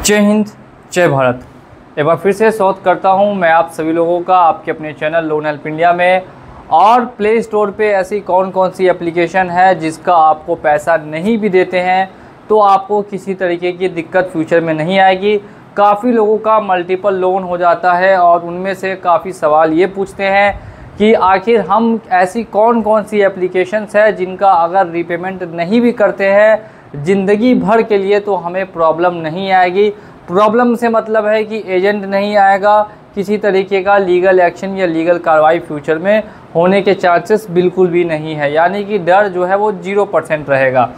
जय हिंद, जय भारत। एक बार फिर से स्वागत करता हूं मैं आप सभी लोगों का आपके अपने चैनल लोन हेल्प इंडिया में। और प्ले स्टोर पे ऐसी कौन कौन सी एप्लीकेशन है जिसका आपको पैसा नहीं भी देते हैं तो आपको किसी तरीके की दिक्कत फ्यूचर में नहीं आएगी। काफ़ी लोगों का मल्टीपल लोन हो जाता है और उनमें से काफ़ी सवाल ये पूछते हैं कि आखिर हम ऐसी कौन कौन सी एप्लीकेशंस है जिनका अगर रीपेमेंट नहीं भी करते हैं ज़िंदगी भर के लिए तो हमें प्रॉब्लम नहीं आएगी। प्रॉब्लम से मतलब है कि एजेंट नहीं आएगा, किसी तरीके का लीगल एक्शन या लीगल कार्रवाई फ्यूचर में होने के चांसेस बिल्कुल भी नहीं है, यानी कि डर जो है वो 0% रहेगा।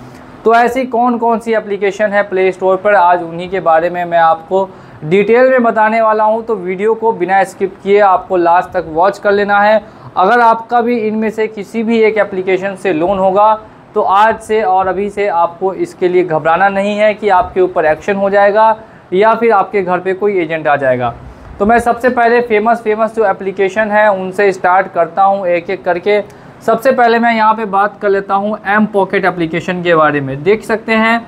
तो ऐसी कौन कौन सी एप्लीकेशन है प्ले स्टोर पर, आज उन्हीं के बारे में मैं आपको डिटेल में बताने वाला हूं। तो वीडियो को बिना स्किप किए आपको लास्ट तक वॉच कर लेना है। अगर आपका भी इनमें से किसी भी एक एप्लीकेशन से लोन होगा तो आज से और अभी से आपको इसके लिए घबराना नहीं है कि आपके ऊपर एक्शन हो जाएगा या फिर आपके घर पे कोई एजेंट आ जाएगा। तो मैं सबसे पहले फेमस जो एप्लीकेशन है उनसे स्टार्ट करता हूं एक एक करके। सबसे पहले मैं यहां पे बात कर लेता हूं एम पॉकेट एप्लीकेशन के बारे में। देख सकते हैं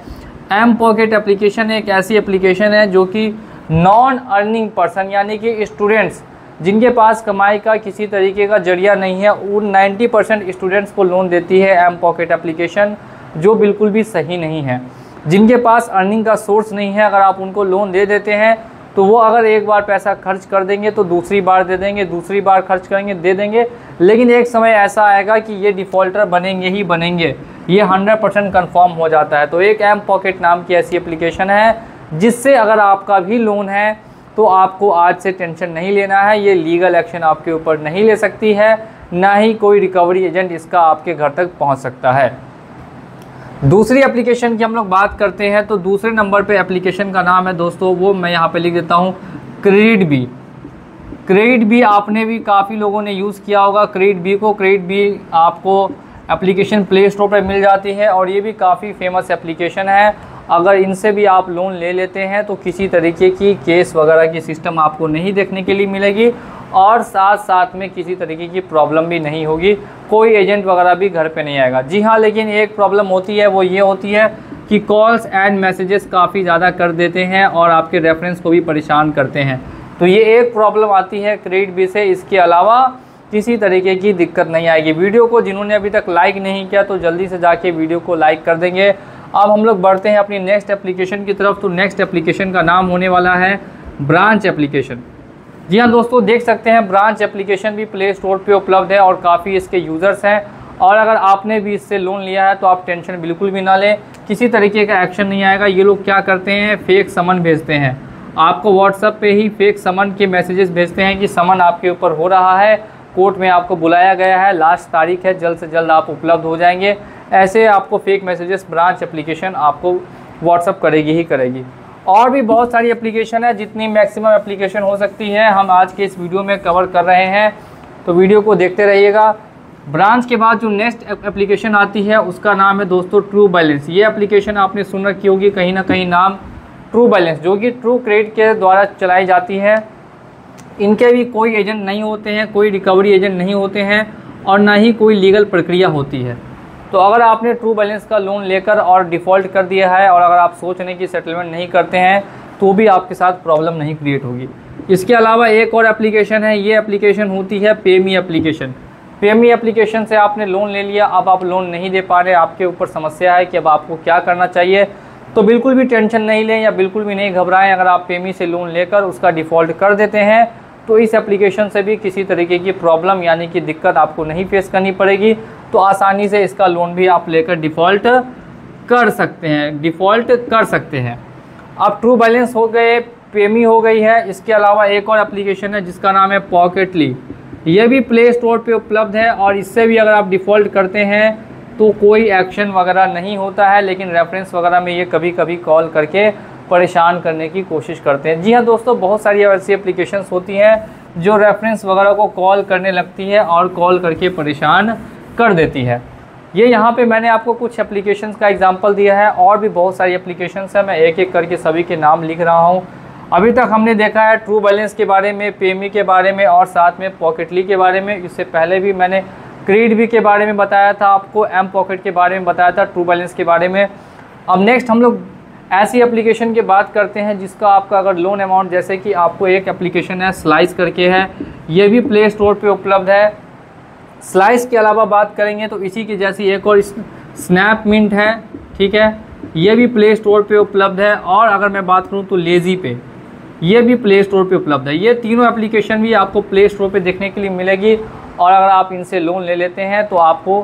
एम पॉकेट एप्लीकेशन एक ऐसी एप्लीकेशन है जो कि नॉन अर्निंग पर्सन यानी कि स्टूडेंट्स जिनके पास कमाई का किसी तरीके का जरिया नहीं है उन 90% स्टूडेंट्स को लोन देती है एम पॉकेट एप्लीकेशन, जो बिल्कुल भी सही नहीं है। जिनके पास अर्निंग का सोर्स नहीं है, अगर आप उनको लोन दे देते हैं तो वो अगर एक बार पैसा खर्च कर देंगे तो दूसरी बार दे देंगे, दूसरी बार खर्च करेंगे दे देंगे, लेकिन एक समय ऐसा आएगा कि ये डिफ़ॉल्टर बनेंगे ही बनेंगे, ये 100% कन्फर्म हो जाता है। तो एक एम पॉकेट नाम की ऐसी एप्लीकेशन है जिससे अगर आपका भी लोन है तो आपको आज से टेंशन नहीं लेना है। ये लीगल एक्शन आपके ऊपर नहीं ले सकती है, ना ही कोई रिकवरी एजेंट इसका आपके घर तक पहुंच सकता है। दूसरी एप्लीकेशन की हम लोग बात करते हैं तो दूसरे नंबर पे एप्लीकेशन का नाम है दोस्तों, वो मैं यहाँ पे लिख देता हूँ, क्रेडिट बी। क्रेडिट बी आपने भी काफ़ी लोगों ने यूज़ किया होगा क्रेडिट बी को। क्रेडिट बी आपको एप्लीकेशन प्ले स्टोर पर मिल जाती है और ये भी काफ़ी फेमस एप्लीकेशन है। अगर इनसे भी आप लोन ले लेते हैं तो किसी तरीके की केस वगैरह की सिस्टम आपको नहीं देखने के लिए मिलेगी और साथ साथ में किसी तरीके की प्रॉब्लम भी नहीं होगी, कोई एजेंट वगैरह भी घर पे नहीं आएगा। जी हाँ, लेकिन एक प्रॉब्लम होती है, वो ये होती है कि कॉल्स एंड मैसेजेस काफ़ी ज़्यादा कर देते हैं और आपके रेफरेंस को भी परेशान करते हैं। तो ये एक प्रॉब्लम आती है क्रेडिट बी से। इसके अलावा किसी तरीके की दिक्कत नहीं आएगी। वीडियो को जिन्होंने अभी तक लाइक नहीं किया तो जल्दी से जाके वीडियो को लाइक कर देंगे। अब हम लोग बढ़ते हैं अपनी नेक्स्ट एप्लीकेशन की तरफ। तो नेक्स्ट एप्लीकेशन का नाम होने वाला है ब्रांच एप्लीकेशन। जी हाँ दोस्तों, देख सकते हैं ब्रांच एप्लीकेशन भी प्ले स्टोर पे उपलब्ध है और काफ़ी इसके यूज़र्स हैं। और अगर आपने भी इससे लोन लिया है तो आप टेंशन बिल्कुल भी ना लें, किसी तरीके का एक्शन नहीं आएगा। ये लोग क्या करते हैं, फेक समन भेजते हैं आपको, व्हाट्सएप पे ही फेक समन के मैसेजेस भेजते हैं कि समन आपके ऊपर हो रहा है, कोर्ट में आपको बुलाया गया है, लास्ट तारीख है, जल्द से जल्द आप उपलब्ध हो जाएंगे। ऐसे आपको फेक मैसेजेस ब्रांच एप्लीकेशन आपको व्हाट्सअप करेगी ही करेगी। और भी बहुत सारी एप्लीकेशन है, जितनी मैक्सिमम एप्लीकेशन हो सकती है हम आज के इस वीडियो में कवर कर रहे हैं, तो वीडियो को देखते रहिएगा। ब्रांच के बाद जो नेक्स्ट एप्लीकेशन आती है उसका नाम है दोस्तों ट्रू बैलेंस। ये एप्लीकेशन आपने सुन रखी होगी कहीं ना कहीं नाम, ट्रू बैलेंस, जो कि ट्रू क्रेडिट के द्वारा चलाई जाती है। इनके भी कोई एजेंट नहीं होते हैं, कोई रिकवरी एजेंट नहीं होते हैं और ना ही कोई लीगल प्रक्रिया होती है। तो अगर आपने ट्रू बैलेंस का लोन लेकर और डिफ़ॉल्ट कर दिया है और अगर आप सोच रहे हैं कि सेटलमेंट नहीं करते हैं तो भी आपके साथ प्रॉब्लम नहीं क्रिएट होगी। इसके अलावा एक और एप्लीकेशन है, ये एप्लीकेशन होती है पेमी एप्लीकेशन। पेमी एप्लीकेशन से आपने लोन ले लिया, अब आप लोन नहीं दे पा रहे, आपके ऊपर समस्या है कि अब आपको क्या करना चाहिए, तो बिल्कुल भी टेंशन नहीं लें या बिल्कुल भी नहीं घबराएं। अगर आप पेमी से लोन लेकर उसका डिफ़ॉल्ट कर देते हैं तो इस एप्लीकेशन से भी किसी तरीके की प्रॉब्लम यानी कि दिक्कत आपको नहीं फेस करनी पड़ेगी। तो आसानी से इसका लोन भी आप लेकर डिफ़ॉल्ट कर सकते हैं। अब ट्रू बैलेंस हो गए, पेमी हो गई है। इसके अलावा एक और एप्लीकेशन है जिसका नाम है पॉकेटली। ये भी प्ले स्टोर पे उपलब्ध है और इससे भी अगर आप डिफ़ॉल्ट करते हैं तो कोई एक्शन वगैरह नहीं होता है, लेकिन रेफरेंस वगैरह में ये कभी कभी कॉल करके परेशान करने की कोशिश करते हैं। जी हाँ दोस्तों, बहुत सारी ऐसी एप्लीकेशंस होती हैं जो रेफरेंस वगैरह को कॉल करने लगती है और कॉल करके परेशान कर देती है। ये यहाँ पे मैंने आपको कुछ एप्लीकेशंस का एग्जांपल दिया है, और भी बहुत सारी एप्लीकेशंस हैं, मैं एक एक करके सभी के नाम लिख रहा हूँ। अभी तक हमने देखा है ट्रू बैलेंस के बारे में, पेमी के बारे में और साथ में पॉकेटली के बारे में। इससे पहले भी मैंने क्रेडिट बी के बारे में बताया था आपको, एम पॉकेट के बारे में बताया था, ट्रू बैलेंस के बारे में। अब नेक्स्ट हम लोग ऐसी एप्लीकेशन की बात करते हैं जिसका आपका अगर लोन अमाउंट, जैसे कि आपको एक एप्लीकेशन है स्लाइस करके है, ये भी प्ले स्टोर पे उपलब्ध है। स्लाइस के अलावा बात करेंगे तो इसी की जैसी एक और स्नैपमिंट है, ठीक है, ये भी प्ले स्टोर पे उपलब्ध है। और अगर मैं बात करूँ तो लेज़ी पे, ये भी प्ले स्टोर पे उपलब्ध है। ये तीनों एप्लीकेशन भी आपको प्ले स्टोर पे देखने के लिए मिलेगी और अगर आप इनसे लोन ले लेते हैं तो आपको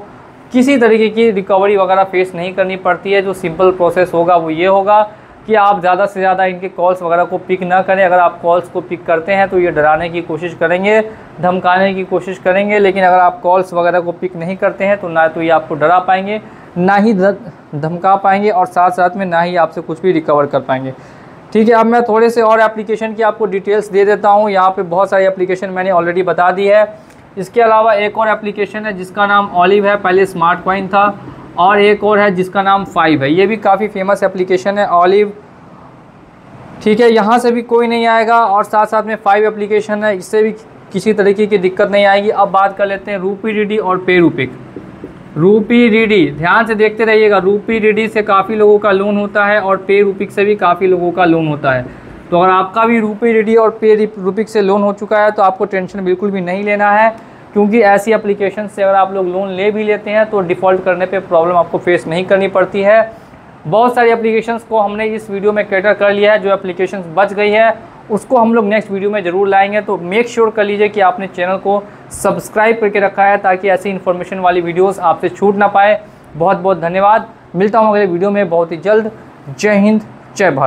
किसी तरीके की रिकवरी वगैरह फेस नहीं करनी पड़ती है। जो सिंपल प्रोसेस होगा वो ये होगा कि आप ज़्यादा से ज़्यादा इनके कॉल्स वगैरह को पिक ना करें। अगर आप कॉल्स को पिक करते हैं तो ये डराने की कोशिश करेंगे, धमकाने की कोशिश करेंगे, लेकिन अगर आप कॉल्स वगैरह को पिक नहीं करते हैं तो ना तो ये आपको डरा पाएंगे, ना ही धमका पाएंगे और साथ साथ में ना ही आपसे कुछ भी रिकवर कर पाएंगे। ठीक है, अब मैं थोड़े से और एप्लीकेशन की आपको डिटेल्स दे देता हूँ। यहाँ पे बहुत सारी एप्लीकेशन मैंने ऑलरेडी बता दी है। इसके अलावा एक और एप्लीकेशन है जिसका नाम ऑलिव है, पहले स्मार्ट कॉइन था, और एक और है जिसका नाम 5 है। ये भी काफ़ी फेमस एप्लीकेशन है ऑलिव, ठीक है, यहाँ से भी कोई नहीं आएगा। और साथ साथ में 5 एप्लीकेशन है, इससे भी किसी तरीके की दिक्कत नहीं आएगी। अब बात कर लेते हैं रूपीडीडी और पेरूपिक। रूपीडीडी ध्यान से देखते रहिएगा, रूपीडीडी से काफ़ी लोगों का लोन होता है और पेरूपिक से भी काफ़ी लोगों का लोन होता है। तो अगर आपका भी रूपीडीडी और पेरूपिक से लोन हो चुका है तो आपको टेंशन बिल्कुल भी नहीं लेना है, क्योंकि ऐसी एप्लीकेशन से अगर आप लोग लोन ले भी लेते हैं तो डिफ़ॉल्ट करने पे प्रॉब्लम आपको फेस नहीं करनी पड़ती है। बहुत सारी एप्लीकेशंस को हमने इस वीडियो में कैटर कर लिया है। जो एप्लीकेशंस बच गई है उसको हम लोग नेक्स्ट वीडियो में ज़रूर लाएंगे। तो मेक श्योर कर लीजिए कि आपने चैनल को सब्सक्राइब करके रखा है ताकि ऐसी इन्फॉर्मेशन वाली वीडियोस आपसे छूट ना पाए। बहुत बहुत धन्यवाद, मिलता हूँ अगले वीडियो में बहुत ही जल्द। जय हिंद, जय भारत।